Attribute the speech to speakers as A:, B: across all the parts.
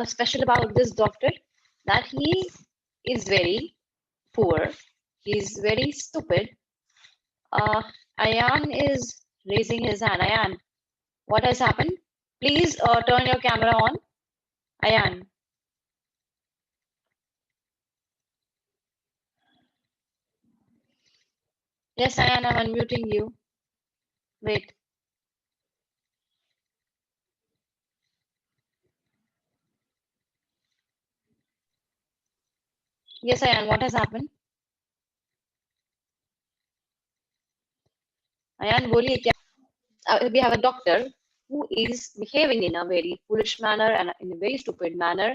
A: special about this doctor that he is very poor. He's very stupid. Ayan is raising his hand. Ayan, what has happened? Please turn your camera on. Ayan. Yes, Ayan, I'm unmuting you. Wait. Yes, Ayan, what has happened? Ayan, बोलिए क्या? We have a doctor who is behaving in a very foolish manner and in a very stupid manner,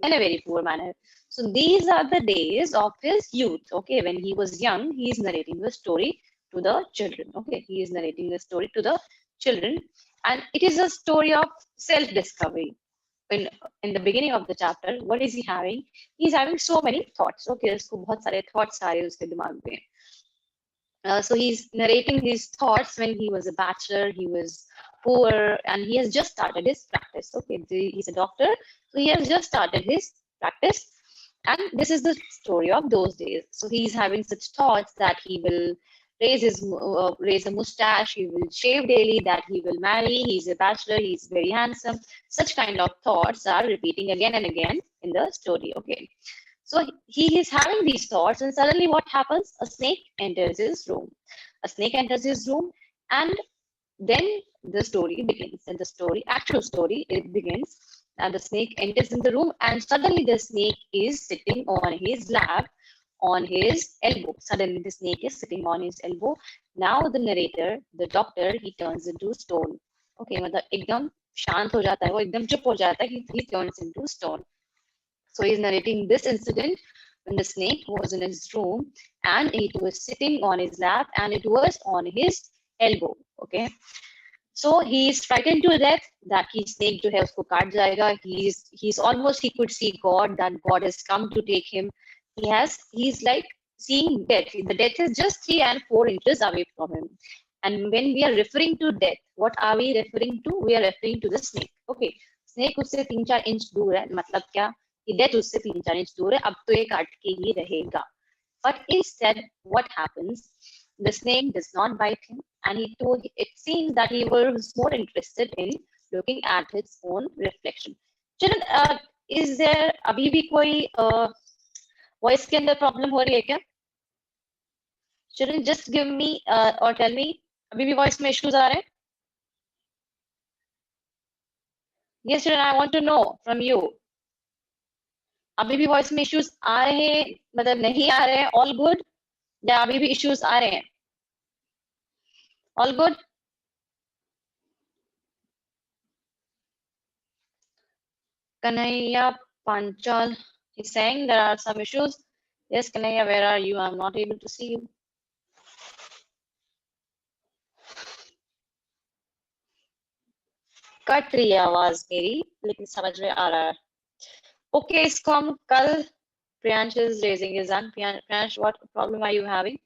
A: in a very poor manner. So these are the days of his youth. Okay, when he was young, he is narrating the story to the children. Okay, he is narrating the story to the children, and it is a story of self-discovery. In the beginning of the chapter, what is he having? He's having so many thoughts. Okay, उसको बहुत सारे thoughts आ रहे हैं उसके दिमाग में. So he's narrating these thoughts when he was a bachelor, he was poor, and he has just started his practice. Okay, he's a doctor, so he has just started his practice. And this is the story of those days. So he's having such thoughts that he will raise a mustache, he will shave daily, that he will marry, he's a bachelor, he's very handsome. Such kind of thoughts are repeating again and again in the story. Okay. So he is having these thoughts, and suddenly what happens? A snake enters his room. A snake enters his room, and then the story begins. And the story, actual story, it begins. And the snake enters in the room, and suddenly the snake is sitting on his lap, on his elbow. Suddenly the snake is sitting on his elbow. Now the narrator, the doctor, he turns into stone. Okay, मतलब एकदम शांत हो जाता है, वो एकदम चुप हो जाता है. He turns into stone. So he's narrating this incident when the snake was in his room and it was sitting on his lap and it was on his elbow. Okay. So he's frightened to death that his snake जो है उसको काट जाएगा. He's almost, he could see God, that God has come to take him. He's like seeing death. The death is just 3 and 4 inches away from him. And when we are referring to death, what are we referring to? We are referring to the snake. Okay. Snake उससे 3-4 inch दूर है. मतलब क्या? Death उससे 3-4 inch दूर है. अब तो ये काट के ही रहेगा. But instead, what happens? The snake does not bite him, and it seems that he was more interested in looking at his own reflection. Children, is there अभी भी कोई voice के अंदर problem हो रही है क्या? Children, just give me or tell me, अभी भी voice में issues आ रहे हैं? Yes, children, I want to know from you. अभी भी वॉइस में इश्यूज आ रहे हैं, मतलब नहीं आ रहे हैं? ऑल गुड या अभी भी इश्यूज आ रहे हैं? All good. Kanaya Panchal is saying there are some issues. Yes, Kanaya, where are you? I'm not able to see you. Cut रही है आवाज मेरी, लेकिन समझ में आ रहा है. Okay, इसको हम कल. Priyansh is raising his hand. Priyansh, what problem are you having?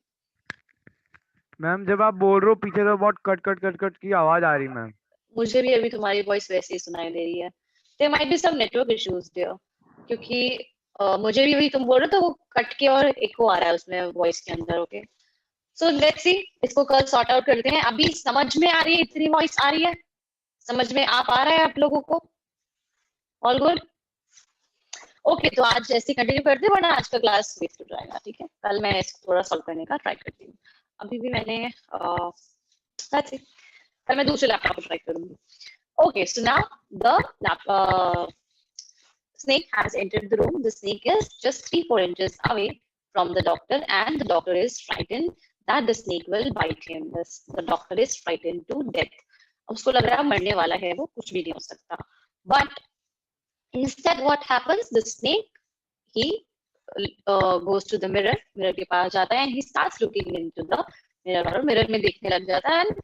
B: Ma'am जब आप बोल रहे हो पीछे तो बहुत कट कट कट कट की आवाज आ रही है मैम.
A: मुझे भी अभी तुम्हारी वॉइस वैसे ही सुनाई दे रही है. There might be some network issues there, क्योंकि मुझे भी वही तुम बोल रहे हो तो वो कट के और एको आ रहा है उसमें वॉइस के अंदर. ओके, सो लेट्स सी, इसको कल सॉर्ट आउट करते हैं. अभी समझ में आ रही है? इतनी वॉइस आ रही है? समझ में आ पा रहा है आप लोगों को? All good. ओके, तो आज ऐसे कंटिन्यू करते हैं, वरना आज का क्लास वेस्ट हो जाएगा. ठीक है, कल मैं इसको थोड़ा सॉल्व करने का ट्राई करती हूँ. अभी भी मैंने कल मैं दूसरे लैपटॉप पर ट्राई करूंगी. Okay, so now the snake has entered the room. The snake is just 3-4 inches away from the doctor, and the doctor is frightened that the snake will bite him. The doctor is frightened to death. उसको लग रहा है मरने वाला है, वो कुछ भी नहीं हो सकता. But instead, what happens? The snake, he goes to the mirror. Mirror के पास जाता है and he starts looking into the mirror. और mirror में देखने लग जाता है. And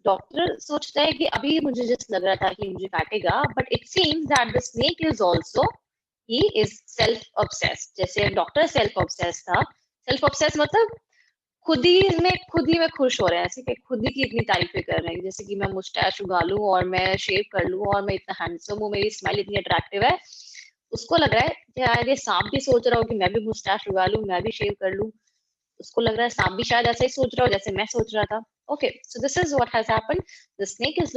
A: डॉक्टर सोचता है कि अभी मुझे जस्ट लग रहा था कि मुझे काटेगा, but it seems that the snake is also, he is self obsessed. जैसे डॉक्टर सेल्फ ऑब्सेस्ड था. सेल्फ ऑब्सेस्ड मतलब खुद ही में खुश हो रहे हैं, ऐसे कि खुद ही की इतनी तारीफें कर रहे हैं, जैसे कि मैं मुस्टैच उगा लूं और मैं शेव कर लूं और मैं इतना हैंडसम हूँ, मेरी स्माइल इतनी अट्रैक्टिव है। उसको लग रहा है कि यार ये सांप भी सोच रहा हो कि मैं भी मुस्टैच उगा लूं, मैं भी शेव कर लूं। उसको लग रहा है सांप भी शायद ऐसा ही सोच रहा हो जैसे मैं सोच रहा था। Okay, so this is what has happened. The snake is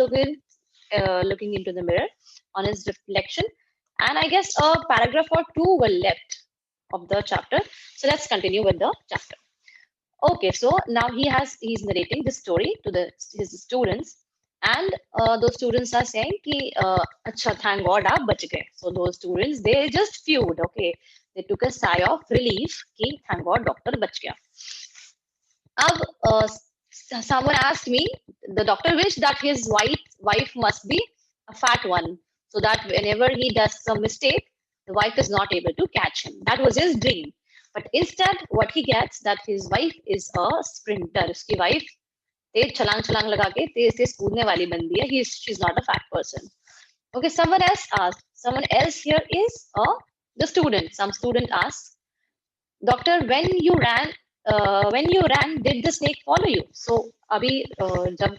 A: looking into the mirror on his reflection, and I guess a paragraph or two were left of the chapter. So let's continue with the chapter. Okay, so now he's narrating this story to his students, and those students are saying कि अच्छा, thank God आप बच गए. So those students, they just fumed. Okay, they took a sigh of relief कि thank God doctor बच गया. अब someone asked me, the doctor wished that his wife must be a fat one, so that whenever he does some mistake, the wife is not able to catch him. That was his dream. But instead, what he gets, that his wife is a sprinter. Uski wife तेज छलांग लगा के तेज तेज कूदने वाली बंदी है. She's not a fat person. Okay, someone else asked. Someone else here is the student. Some student asked, Doctor, when you ran, did the snake follow you? So अभी जब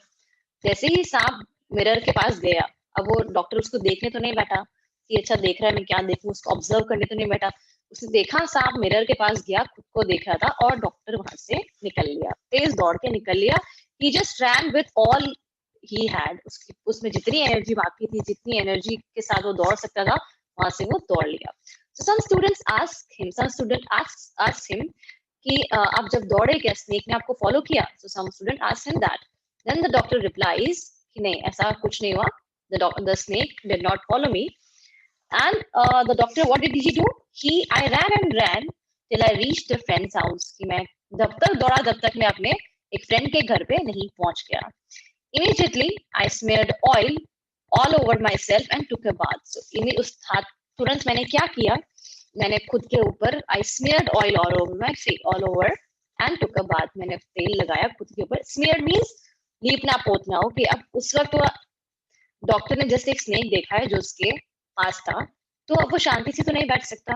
A: जैसे ही सांप मिरर के पास गया, अब वो डॉक्टर उसको देखने तो नहीं बैठा कि अच्छा देख रहा है मैं क्या देखूं, उसको ऑब्जर्व करने तो नहीं बैठा. उसने देखा सांप मिरर के पास गया, खुद को देख रहा था और डॉक्टर वहां से निकल लिया, तेज दौड़ के निकल लिया. He just ran with all he had. उसमें जितनी एनर्जी बाकी थी, जितनी एनर्जी के साथ वो दौड़ सकता था, वहां से वो दौड़ लिया. So some students asked him कि आप जब दौड़े क्या स्नेक ने आपको फॉलो किया? So some student asked him that. Then the doctor replies कि नहीं, ऐसा कुछ नहीं हुआ. The snake did not follow me. And the doctor, what did he do? I ran and ran till I reached a friend's house. कि मैं जब तक दौड़ा जब तक मैं अपने एक फ्रेंड के घर पे नहीं पहुंच गया. Immediately I smeared oil all over myself and took a bath. So तुरंत मैंने क्या किया, मैंने खुद के ऊपर I smeared oil all over my face, all over, and took a bath. मैंने तेल लगाया खुद के ऊपर. Smeared means लीपना पोतना. ओके, अब उस वक्त डॉक्टर ने जस्ट एक स्नेक देखा है जो उसके पास था, तो अब वो शांति से तो नहीं बैठ सकता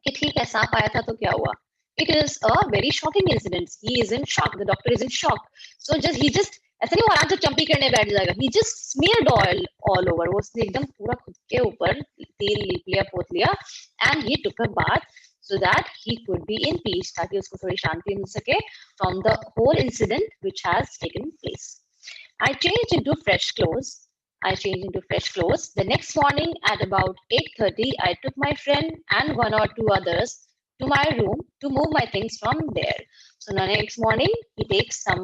A: कि ठीक है सांप आया था तो क्या हुआ. It is a very shocking incident. He is in shock. The doctor is in shock. So he just ऐसा नहीं वो आराम से चंपी करने बैठ जाएगा. He just smeared oil all over. वो उसने एकदम पूरा खुद के ऊपर तेल लीप लिया, पोत लिया, and he took a bath so that he could be in peace, ताकि उसको थोड़ी शांति मिल सके from the whole incident which has taken place. I changed into fresh clothes. The next morning at about 8:30, I took my friend and one or two others to my room to move my things from there. So the next morning, he takes some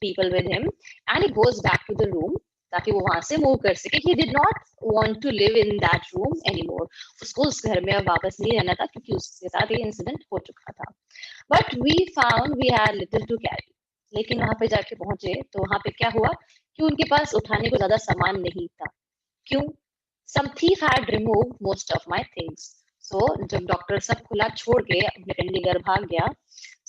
A: people with him and he goes back to the room ताकि वो वहां से move कर सके. He did not want to live in that room anymore. उसको उस घर में अब वापस नहीं रहना था क्योंकि उसके साथ ये इंसिडेंट हो चुका था. But we found we had little to carry. लेकिन वहां पे जाके पहुंचे तो वहां पे क्या हुआ कि उनके पास उठाने को ज्यादा सामान नहीं था. क्यों? Some thief had removed most of my things. So जब डॉक्टर सब खुला छोड़ के अपने चंडीगढ़ भाग गया,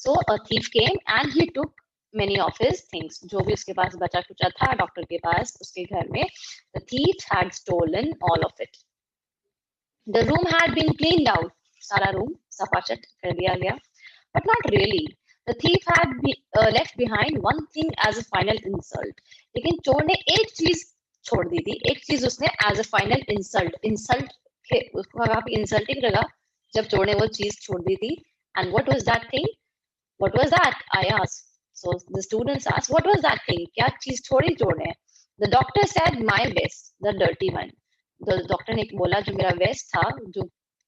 A: so a thief came and he took many of his things. जो भी उसके पास बचा कुचा था डॉक्टर के पास उसके घर में, the thief had stolen all of it. The room had been cleaned out. सारा रूम सफाचट कर दिया गया. But not really. The thief had left behind one thing as a final insult. लेकिन चोर ने एक चीज छोड़ दी थी, एक चीज उसने as a final insult के उसको काफी insulting लगा जब चोर ने वो चीज छोड़ दी थी. And what was that thing? What was that? I asked. So the students asked, what was that thing? क्या चीज छोड़ी चोर ने? The doctor said, my vest, the dirty one. The doctor ने बोला जो मेरा वेस्ट था, जो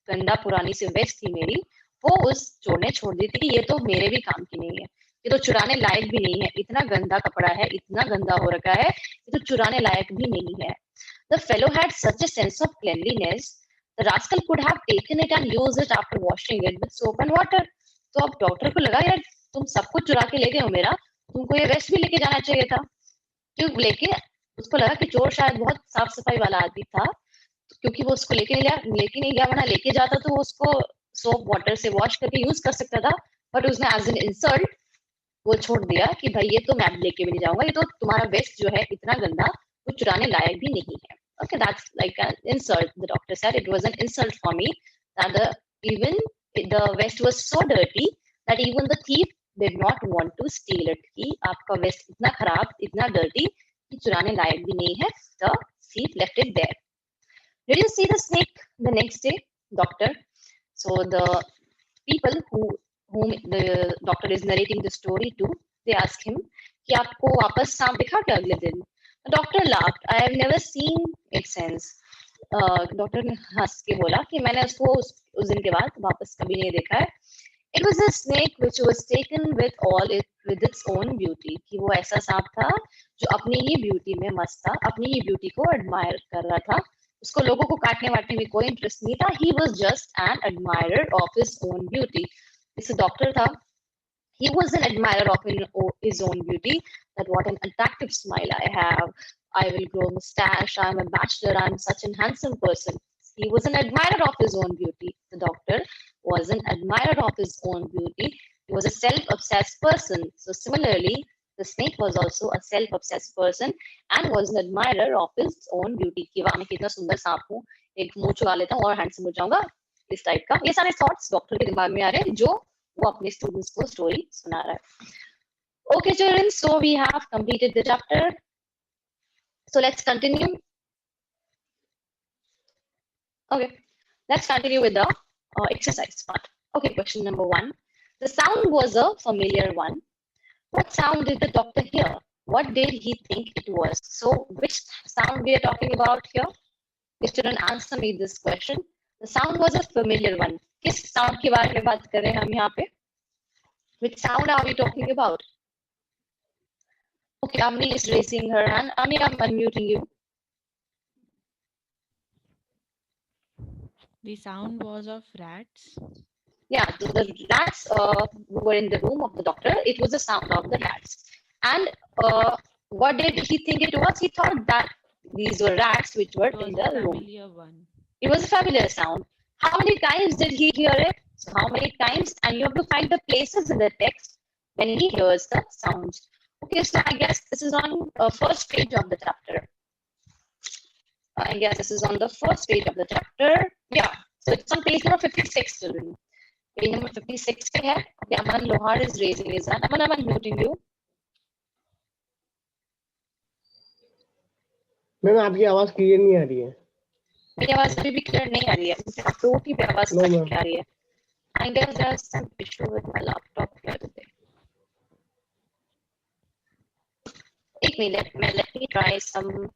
A: गंदा पुरानी सी वेस्ट थी मेरी, वो उस चोर ने छोड़ दी थी कि ये तो मेरे भी काम की नहीं है, ये तो चुराने लायक भी नहीं है, इतना गंदा कपड़ा है, इतना गंदा हो रखा है, ये तो चुराने लायक भी नहीं है. The fellow had such a sense of cleanliness, the rascal could have taken it and used it after washing it with soap and water. तो अब डॉक्टर को लगा यार तुम सब कुछ चुरा के ले गए हो मेरा, तुमको ये वेस्ट भी लेके जाना चाहिए था. क्यों? लेकिन उसको लगा कि चोर शायद बहुत साफ सफाई वाला आदमी था, क्योंकि वो उसको लेके नहीं गया, वरना लेके जाता तो वो उसको सोप वाटर से वॉश करके यूज कर सकता था. बट उसने एज एन इंसल्ट वो छोड़ दिया कि भाई ये तो मैं लेके भी नहीं जाऊंगा, ये तो तुम्हारा वेस्ट जो है इतना गंदा, वो चुराने लायक भी नहीं है. Okay, that's like an insult. The doctor said it was an insult for me that even the vest was so dirty that even the thief did not want to steal it. कि आपका vest इतना खराब, इतना dirty कि चुराने लायक भी नहीं है. The thief left it there. Did you see the snake the next day, doctor? So the people whom the doctor is narrating the story to, they ask him कि आपको वापस सांप दिखा क्या अगले दिन? The doctor laughed. I have never seen it since. Doctor ने हंस के बोला कि मैंने उसको उस दिन के बाद वापस कभी नहीं देखा है. It was a snake which was taken with its own beauty. कि वो ऐसा सांप था जो अपनी ही ब्यूटी में मस्त था, अपनी ही ब्यूटी को एडमायर कर रहा था. उसको लोगों को काटने वाटने में कोई इंटरेस्ट नहीं था. He was just an admirer of his own beauty. इस डॉक्टर था. He was an admirer of his own beauty. That what an attractive smile I have. I will grow mustache. I'm a bachelor. I'm such a handsome person. He was an admirer of his own beauty. The doctor was an admirer of his own beauty. He was a self-obsessed person. So similarly, the snake was also a self-obsessed person and was an admirer of his own beauty. कि वाह मैं कितना सुंदर सांप हूँ, एक मुंह चुरा लेता हूँ और हैंडसम हो जाऊंगा. इस टाइप का ये सारे थॉट्स डॉक्टर के दिमाग में आ रहे हैं जो वो अपने स्टूडेंट्स को स्टोरी सुना रहा है. Okay, children, so we have completed the chapter. So let's continue. Okay, let's continue with the exercise part. Okay, question number 1. The sound was a familiar one. What sound did the doctor hear? What did he think it was? So which sound we are talking about here? The student answer me this question. The sound was a familiar one. किस sound के बारे में बात कर रहे हैं हम यहाँ पे? Which sound are we talking about? Okay, Amni is raising her hand. Amni, I'm unmuting you.
C: The sound was of rats.
A: Yeah, the rats were in the room of the doctor. It was the sound of the rats. And what did he think it was? He thought that these were rats which were
C: It was
A: in
C: a
A: the room.
C: familiar one.
A: It was a familiar sound. How many times did he hear it? So how many times? And you have to find the places in the text when he hears the sounds. Okay, so I guess this is on first page of the chapter. I guess this is on the first page of the chapter. Yeah, so it's on page number 56, children. Page number 56 पे है. Okay, Aman Lohar is raising his hand. Aman, I'm unmuting you.
D: Ma'am आपकी आवाज clear नहीं आ रही है.
A: मेरी आवाज अभी भी क्लियर नहीं आ रही है. रोटी पे आवाज
D: No,
A: कट
D: ma'am.
A: के आ रही है. I guess there's some issue with my laptop here today. एक मिनट में let me try some.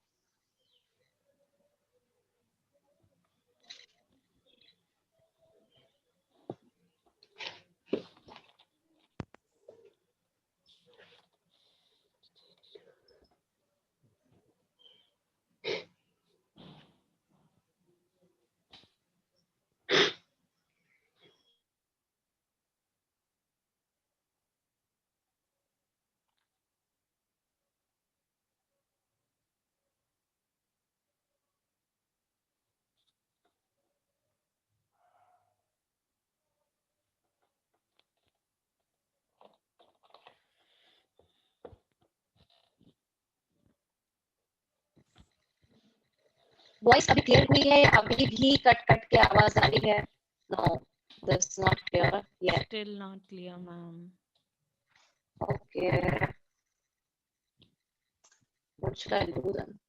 A: Voice अभी क्लियर हुई है या अभी भी कट कट के आवाज आ रही है? No, that's not clear yet.
C: Still not clear, ma'am.
A: Okay. What should I do then?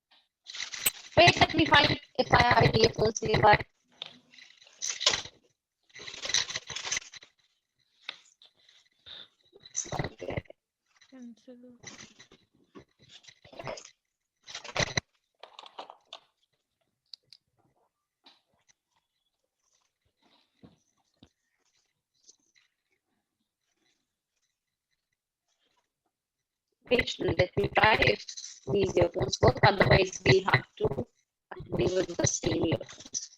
A: Wait, let me find if I have it earphones nearby. Okay.
C: Cancel.
A: Wait, let me try if these earphones work. Otherwise, we have to deal with the same earphones.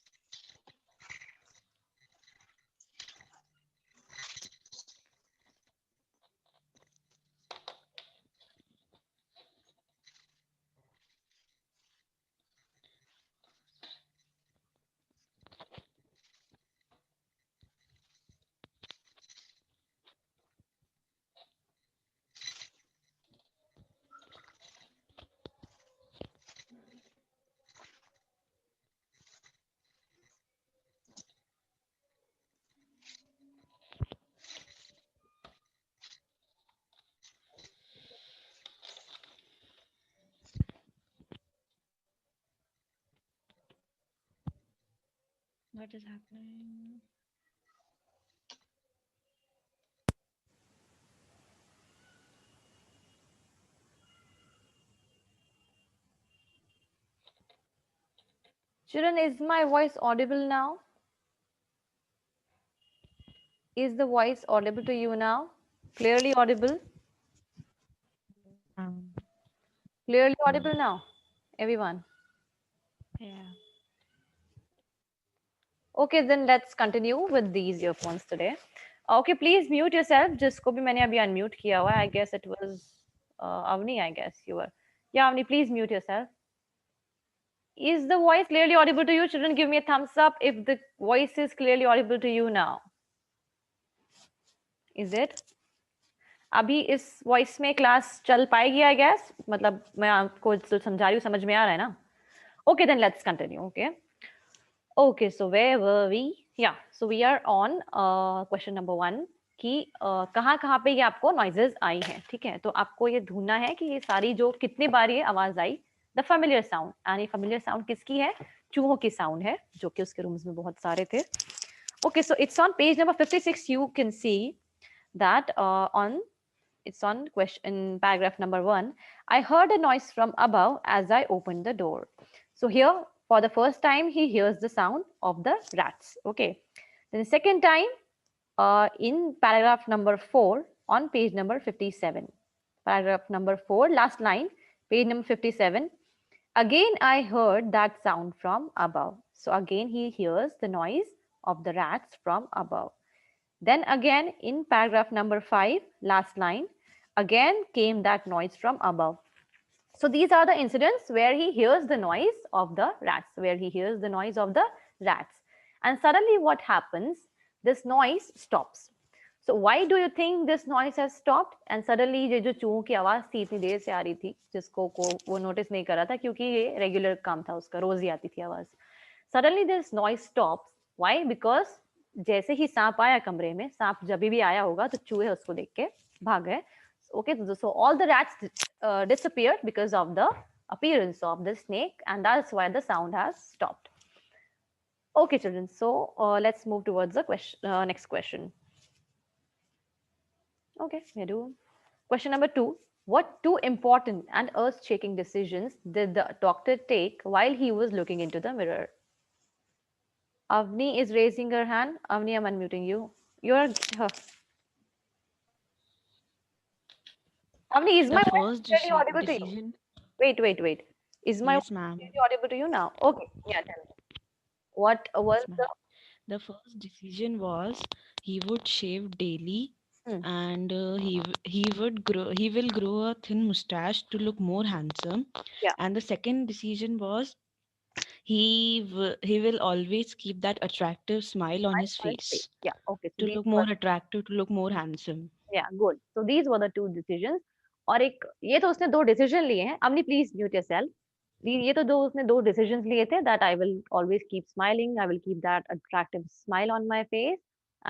C: What is happening?
A: Children, is my voice audible now? Is the voice audible to you now? Clearly audible?
C: Um,
A: Clearly audible now, everyone?
C: yeah.
A: Okay, then let's continue with these earphones today. Okay, please mute yourself. जिसको भी मैंने अभी unmute किया हुआ है, I guess it was Avni, I guess you were. Yeah, Avni, please mute yourself. Is the voice clearly audible to you? Children, give me a thumbs up if the voice is clearly audible to you now. Is it? अभी इस voice में class चल पाएगी I guess मतलब मैं आपको जो समझा रही हूँ समझ में आ रहा है ना okay then let's continue okay okay so where were we yeah so we are on question number 1 कि कहाँ कहाँ पे ये आपको नॉइजेस आई हैं ठीक है तो आपको ये ढूंढना है कि ये सारी जो कितने बार ये आवाज I the familiar sound and ये फेमिलियर साउंड किसकी है चूहों की साउंड है जो कि उसके रूम्स में बहुत सारे थे okay so it's on page number 56 you can see that it's on question paragraph number 1 I heard a noise from above as I opened the door so here for the first time he hears the sound of the rats okay then the second time in paragraph number 4 on page number 57 paragraph number 4 last line page number 57 again I heard that sound from above so again he hears the noise of the rats from above. Then again in paragraph number 5, last line, again came that noise from above. So these are the incidents where he hears the noise of the rats, where he hears the noise of the rats. And suddenly what happens? This noise stops. So why do you think this noise has stopped? And suddenly ये जो चूहों की आवाज थी इतनी देर से आ रही थी जिसको को वो नोटिस नहीं कर रहा था क्योंकि ये रेगुलर काम था उसका रोज ही आती थी आवाज. Suddenly this noise stops. Why? Because जैसे ही सांप आया कमरे में सांप जब भी आया होगा तो चूहे उसको देख के भाग गए okay so all the rats disappeared because of the appearance of the snake and that's why the sound has stopped okay children so let's move towards the question next question okay we do question number 2 what two important and earth-shaking decisions did the doctor take while he was looking into the mirror Avni is raising her hand. Avni, I'm unmuting you. You're. Avni, is
C: The
A: my voice
C: first
A: clearly audible to you?
C: decision.
A: Wait. Is my
C: Yes,
A: voice
C: ma'am.
A: clearly audible to you now? Okay. Yeah, tell me. What was
C: Yes, ma'am. The first decision was he would shave daily,
A: Hmm.
C: and he will grow a thin mustache to look more handsome.
A: Yeah.
C: And the second decision was he will always keep that attractive smile on his
A: on his face?
C: face
A: Yeah. Okay. So
C: to
A: these
C: look
A: were
C: more attractive, to look more handsome.
A: yeah good. So these were the two decisions. और एक ये तो उसने दो decision लिए हैं. Avni, please mute yourself. ये तो दो उसने दो decisions लिए थे that I will always keep smiling. I will keep that attractive smile on my face.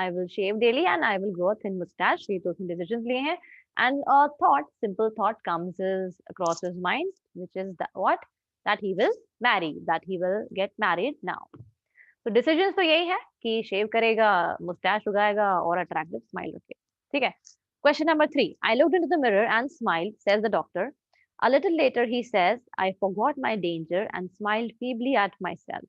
A: I will shave daily and I will grow a thin mustache. ये तो उसने decisions लिए हैं. And a thought, simple thought comes across his mind, which is that what? That he will marry, that he will get married now. So decisions तो यही है कि shave करेगा, mustache उगाएगा और attractive smile रखेगा. ठीक है? Question number 3. I looked into the mirror and smiled, says the doctor. A little later, he says, I forgot my danger and smiled feebly at myself.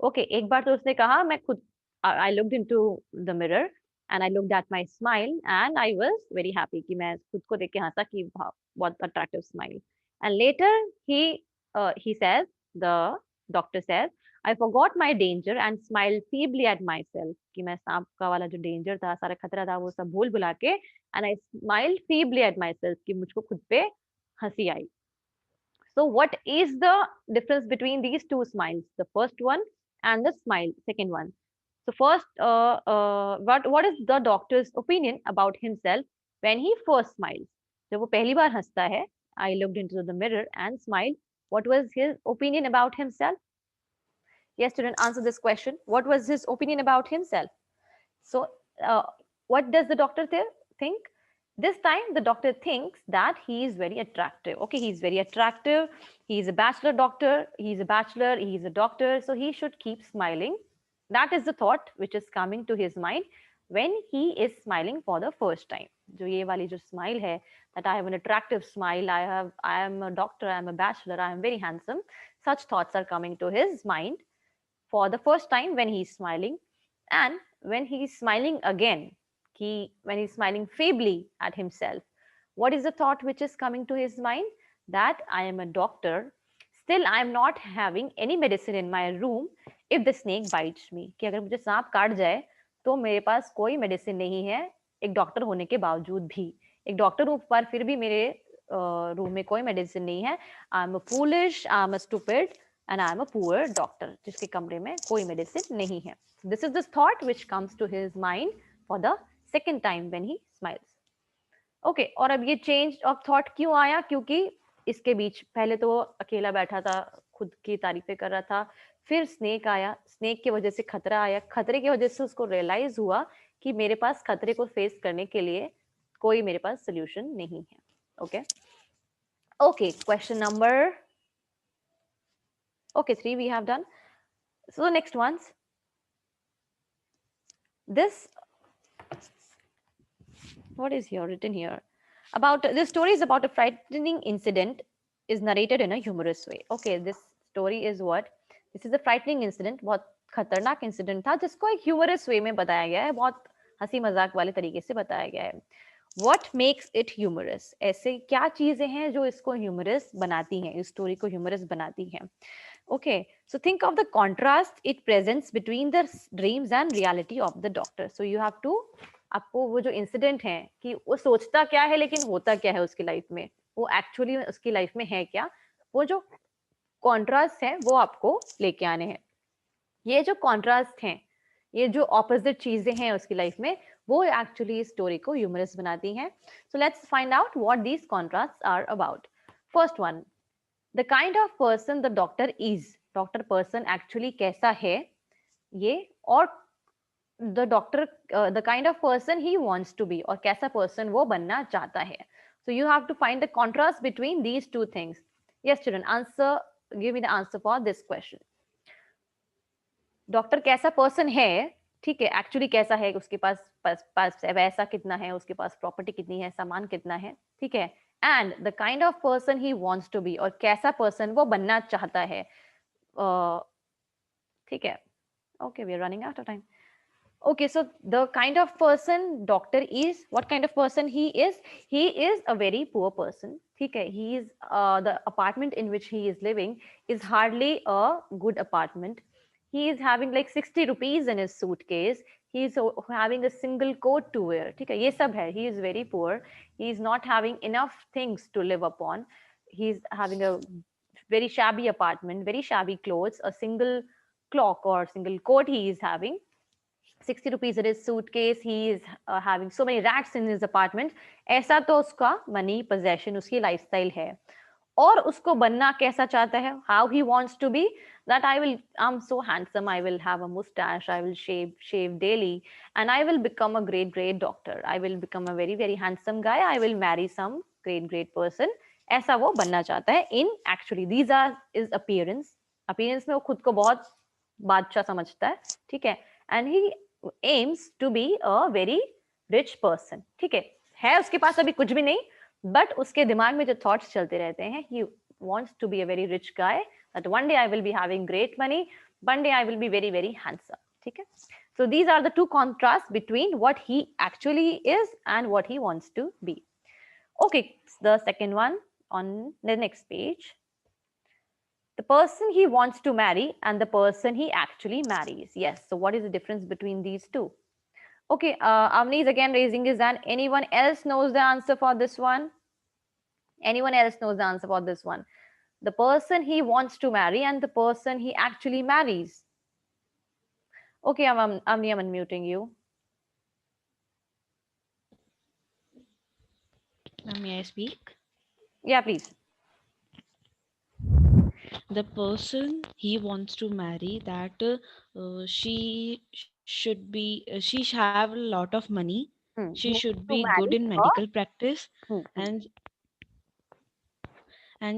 A: Okay, एक बार तो उसने कहा मैं खुद I looked into the mirror and I looked at my smile and I was very happy कि मैं खुद को देख के हंसा कि what attractive smile. And later he says, the doctor says, I forgot my danger and smiled feebly at myself कि मैं सांप का वाला जो danger था सारा खतरा था वो सब भूल भुला के and I smiled feebly at myself कि मुझको खुद पे हंसी आई. So what is the difference between these two smiles? The first one and the second one. So first, what is the doctor's opinion about himself when he first smiles? जब वो पहली बार हंसता है, I looked into the mirror and smiled. What was his opinion about himself? Yes, student, answer this question. What was his opinion about himself? So, what does the doctor think? This time, the doctor thinks that he is very attractive. Okay, he's very attractive. He's a bachelor doctor. He's a bachelor. He's a doctor. So, he should keep smiling
E: That is the thought which is coming to his mind when he is smiling for the first time. जो ये वाली जो smile है, that I have an attractive smile, I am a doctor, I am a bachelor, I am very handsome. Such thoughts are coming to his mind for the first time when he is smiling. And when he is smiling again, when he is smiling feebly at himself, what is the thought which is coming to his mind? That I am a doctor, still I am not having any medicine in my room if the snake bites me. कि अगर मुझे सांप काट जाए तो मेरे पास कोई medicine नहीं है, एक डॉक्टर होने के बावजूद भी। एक डॉक्टर हूं पर फिर भी मेरे रूम में कोई मेडिसिन नहीं है। I am a foolish, I am a stupid and I am a poor doctor, जिसके कमरे में कोई मेडिसिन नहीं है. This is the thought which comes to his mind for the second time when he smiles. Okay, और अब ये change of thought क्यों आया? क्योंकि इसके बीच पहले तो वो अकेला बैठा था, खुद की तारीफें कर रहा था, फिर स्नेक आया, स्नेक की वजह से खतरा आया, खतरे की वजह से उसको रियलाइज हुआ कि मेरे पास खतरे को फेस करने के लिए कोई मेरे पास सोल्यूशन नहीं है. Okay okay, question number Okay, 3 we have done. So the next ones. This, what is here written here? About this story is about a frightening incident is narrated in a humorous way. Okay, this story is what? This is a frightening incident. बहुत खतरनाक incident था जिसको एक humorous way में बताया गया है, बहुत हंसी मजाक वाले तरीके से बताया गया है. What makes it humorous? ऐसे क्या चीजें हैं जो इसको ह्यूमरस बनाती हैं, इस स्टोरी को ह्यूमरस बनाती हैं? Okay, so think of the contrast it presents between the dreams and reality of the doctor. So you have to, आपको वो जो इंसिडेंट है कि वो सोचता क्या है लेकिन होता क्या है उसकी लाइफ में, वो एक्चुअली उसकी लाइफ में है क्या, वो जो कॉन्ट्रास्ट है वो आपको लेके आने हैं. ये जो कॉन्ट्रास्ट हैं, ये जो ऑपोजिट चीजें हैं उसकी लाइफ में, वो एक्चुअली स्टोरी को ह्यूमरस बनाती हैं. So let's find out what these contrasts are about. First one, the kind of person the doctor is. Doctor person actually कैसा है ये, और the doctor the kind of person he wants to be, और कैसा person वो बनना चाहता है. So you have to find the contrast between these two things. Yes children, answer, give me the answer for this question. Doctor कैसा person है, ठीक है, एक्चुअली कैसा है, उसके पास पैसा कितना है, उसके पास प्रॉपर्टी कितनी है, सामान कितना है, ठीक है, and the kind of person he wants to be, और कैसा पर्सन वो बनना चाहता है. ठीक है, okay, we are running out of time. Okay, so the kind of person doctor is, what kind of person he is a very poor person. Okay, he is the apartment in which he is living is hardly a good apartment. He is having like 60 rupees in his suitcase. He is having a single coat to wear. Okay, ये सब है. He is very poor. He is not having enough things to live upon. He is having a very shabby apartment, very shabby clothes, a single clock or single coat he is having. 60 rupees in his suitcase. He is having so many rats in his apartment. ऐसा तो उसका money, possession, उसकी lifestyle है. और उसको बनना कैसा चाहता है? How he wants to be? That I'm so handsome. I will have a mustache. I will shave daily, and I will become a great doctor. I will become a very handsome guy. I will marry some great person. ऐसा वो बनना चाहता है. In actually, these are his appearance. Appearance में वो खुद को बहुत बादशाह समझता है, ठीक है, and he aims to be a very rich person. ठीक है उसके पास अभी कुछ भी नहीं, बट उसके दिमाग में जो थॉट्स चलते रहते हैं, he wants to be a very rich guy, that one day I will be having great money, one day I will be very handsome. ठीक है, so these are the two contrasts between what he actually is and what he wants to be. Okay, the second one on the next page. The person he wants to marry and the person he actually marries. Yes, so what is the difference between these two? Okay, Avni is again raising his hand. Anyone else knows the answer for this one? Anyone else knows the answer for this one? The person he wants to marry and the person he actually marries. Okay, Avni, I'm unmuting you.
C: May I speak?
E: Yeah, please.
C: The person he wants to marry, that she should be she should have a lot of money. She should be good in medical practice, and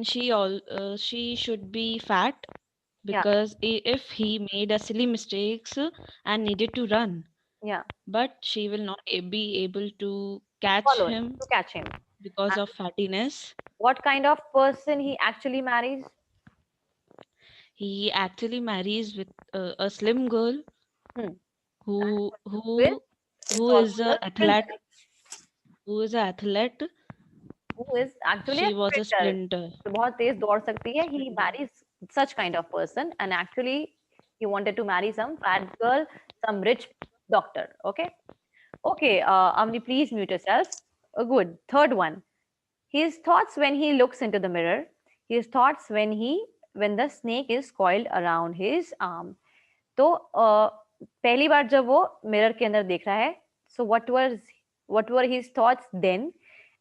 C: she should be fat, because if he made a silly mistakes and needed to run,
E: Yeah,
C: but she will not be able to catch
E: follow him,
C: him
E: to catch him.
C: because
E: And
C: of fattiness.
E: what kind of person he actually marries?
C: He actually marries with a slim girl
E: Hmm.
C: who
E: With
C: who
E: is
C: who is
E: also
C: a
E: a
C: athlete,
E: sprinter, who is actually a
C: she was a
E: sprinter.
C: sprinter.
E: तो बहुत तेज दौड़ सकती है. He
C: Sprinter.
E: marries such kind of person, and actually he wanted to marry some fat girl, some rich doctor. Okay. Okay, Amni, please mute yourself. Good. Third one. His thoughts when he looks into the mirror. His thoughts when the snake is coiled around his arm. तो पहली बार जब वो mirror के अंदर देख रहा है, so what were his thoughts then,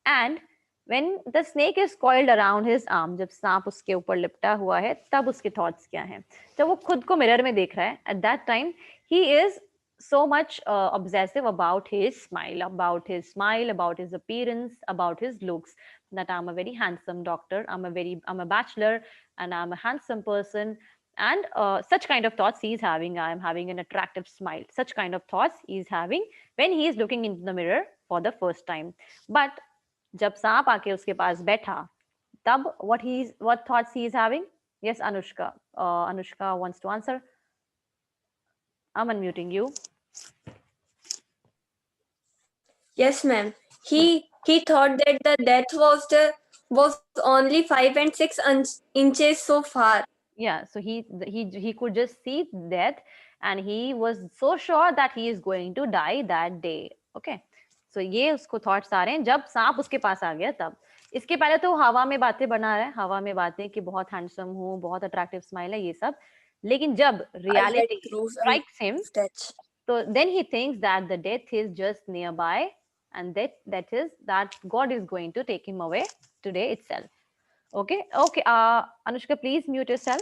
E: and when the snake is coiled around his arm, जब सांप उसके ऊपर लिपटा हुआ है तब उसके thoughts क्या हैं? जब वो खुद को मिरर में देख रहा है, at that time he is so much obsessive about his smile, about his appearance, about his looks, that I'm a very handsome doctor, I'm a bachelor, and I'm a handsome person, and such kind of thoughts he's having. I'm having an attractive smile. Such kind of thoughts he's having when he is looking into the mirror for the first time. But जब सांप आके उसके पास बैठा, तब what thoughts he is having? Yes, Anushka. Anushka wants to answer. I'm unmuting you.
F: Yes, ma'am. He thought that the death was only 5 and 6 inches so far.
E: Yeah, so he could just see death, and he was so sure that he is going to die that day. Okay, so ये उसको thoughts आ रहे हैं जब सांप उसके पास आ गया तब. इसके पहले तो हवा में बातें बना रहा है, हवा में बातें कि बहुत हैंडसम हूँ, बहुत अट्रैक्टिव स्माइल है, ये सब. लेकिन जब
F: I had
E: reality
F: proof
E: strikes him,
F: of that.
E: so then he thinks that the death is just nearby, and that God is going to take him away today itself. Okay, okay. Anushka, please mute yourself.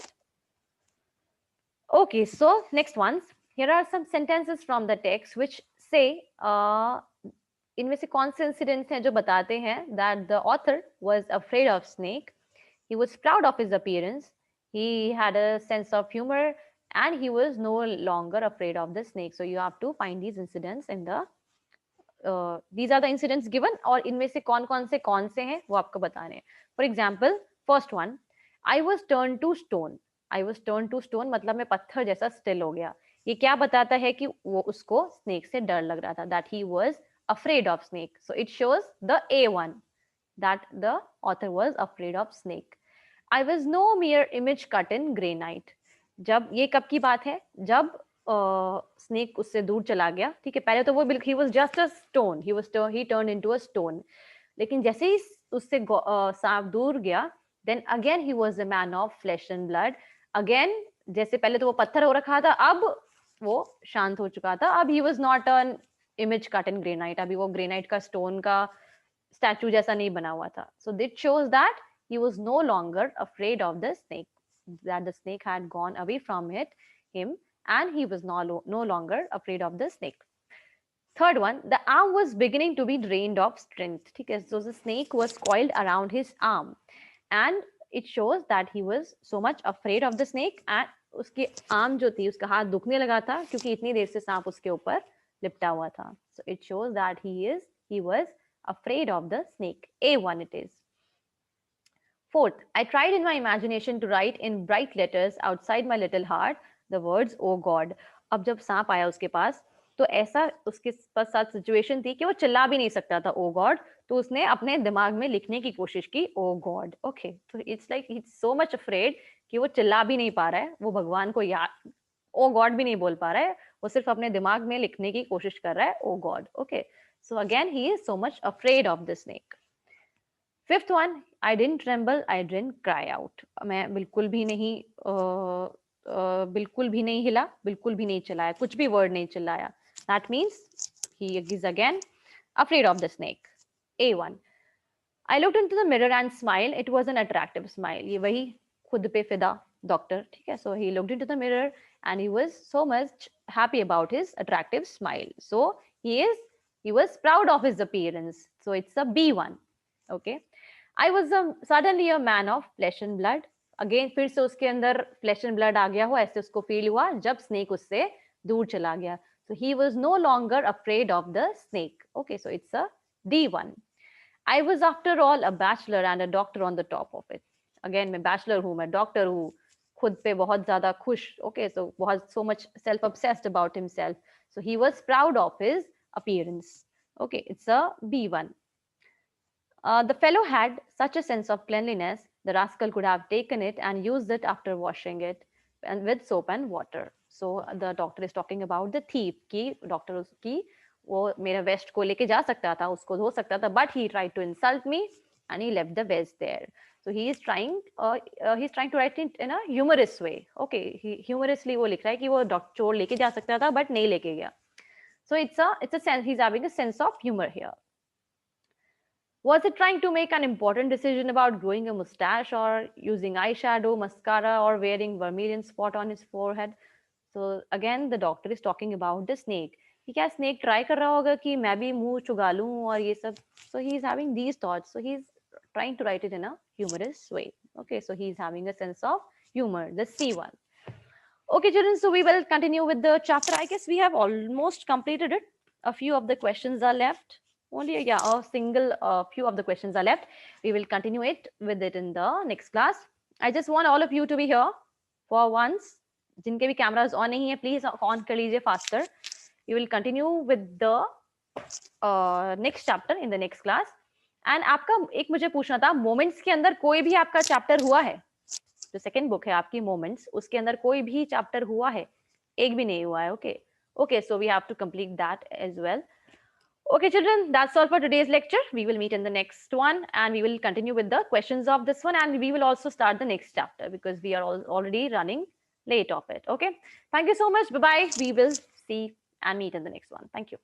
E: Okay, so next ones. Here are some sentences from the text which say इनमें से कौन से incidents हैं जो बताते हैं that the author was afraid of snake, he was proud of his appearance, he had a sense of humor, and he was no longer afraid of the snake. So you have to find these incidents in the these are the incidents given, और इनमें से कौन से हैं वो आपको बताने हैं. For example, first one, I was turned to stone. I was turned to stone मतलब मैं पत्थर जैसा still हो गया. ये क्या बताता है कि वो उसको snake से डर लग रहा था, that he was afraid of snake. So it shows the A1, that the author was afraid of snake. I was no mere image cut in granite. जब ये कब की बात है? जब स्नेक उससे दूर चला गया. ठीक है, पहले तो वो बिल्कुल he was just a stone, he turned into a stone. लेकिन जैसे ही उससे सांप दूर गया, then again he was a man of flesh and blood. Again, जैसे पहले तो वो पत्थर हो रखा था, अब वो शांत हो चुका था. अब he was not an image cut in granite. अभी वो ग्रेनाइट का स्टोन का स्टैचू जैसा नहीं बना हुआ था. So this shows that he was no longer afraid of the snake, that the snake had gone away from him, and he was no longer afraid of the snake. Third one, the arm was beginning to be drained of strength. Okay, so the snake was coiled around his arm, and it shows that he was so much afraid of the snake, and उसकी arm जो थी, उसका हाथ दुखने लगा था क्योंकि इतनी देर से सांप उसके ऊपर लिपटा हुआ था. So it shows that he was afraid of the snake. A1 it is. Fourth, I tried in my imagination to write in bright letters outside my little heart the words "Oh God." अब जब सांप आया उसके पास, तो ऐसा उसके साथ situation थी कि वो चिल्ला भी नहीं सकता था "Oh God", तो उसने अपने दिमाग में लिखने की कोशिश की "Oh God". ओके, तो it's like it's so much afraid कि वो चिल्ला भी नहीं पा रहा है, वो भगवान को याद "Oh God" भी नहीं बोल पा रहा है, वो सिर्फ अपने दिमाग में लिखने की कोशिश कर रहा है "Oh God". Okay, so again he is so much afraid of the snake. Fifth one, I didn't tremble, I didn't cry out. मैं बिल्कुल भी नहीं हिला, बिल्कुल भी नहीं चिल्लाया, कुछ भी word नहीं चिल्लाया. That means he is again afraid of the snake. A1. I looked into the mirror and smiled. It was an attractive smile. ये वही खुद पे फिदा doctor. ठीक है? So he looked into the mirror and he was so much happy about his attractive smile. So he was proud of his appearance. So it's a B1. Okay. I was suddenly a man of flesh and blood. Again फिर से उसके अंदर flash and blood आ गया हो, ऐसे उसको feel हुआ जब स्नेक उससे दूर चला गया. So he was no longer afraid of the snake. Okay, so it's a D1. I was after all a bachelor and a doctor on the top of it. Again, मैं bachelor हूँ, मैं doctor हूँ, खुद पे बहुत ज़्यादा खुश. Okay, so बहुत so much self-obsessed about himself. So he was proud of his appearance. Okay, it's a B1. The fellow had such a sense of cleanliness, the rascal could have taken it and used it after washing it and with soap and water. So the doctor is talking about the thief कि doctor की वो मेरा vest को लेके जा सकता था, उसको धो सकता था, but he tried to insult me and he left the vest there. So he is trying to write it in a humorous way. Okay, he humorously वो लिख रहा है कि वो चोर लेके जा सकता था but नहीं लेके गया. So it's a sense, he's having a sense of humor here. Was it trying to make an important decision about growing a mustache or using eyeshadow, mascara, or wearing vermilion spot on his forehead? So again, the doctor is talking about the snake. कि क्या snake try कर रहा होगा कि मैं भी मुंह चुगा लूं और ये सब. So he's having these thoughts. So he's trying to write it in a humorous way. Okay, so he's having a sense of humor. The C1. Okay, children. So we will continue with the chapter. I guess we have almost completed it. A few of the questions are left. Only a single few of the questions are left. We will continue it with it in the next class. I just want all of you to be here for once. जिनके भी cameras on नहीं है, please on कर लीजिए faster. We will continue with the next chapter in the next class. And आपका एक मुझे पूछना था, moments के अंदर कोई भी आपका chapter हुआ है? जो second book है आपकी moments, उसके अंदर कोई भी chapter हुआ है? एक भी नहीं हुआ है. Okay, so we have to complete that as well. Okay, children, that's all for today's lecture. We will meet in the next one and we will continue with the questions of this one, and we will also start the next chapter because we are already running late of it. Okay, thank you so much. Bye-bye. We will see and meet in the next one. Thank you.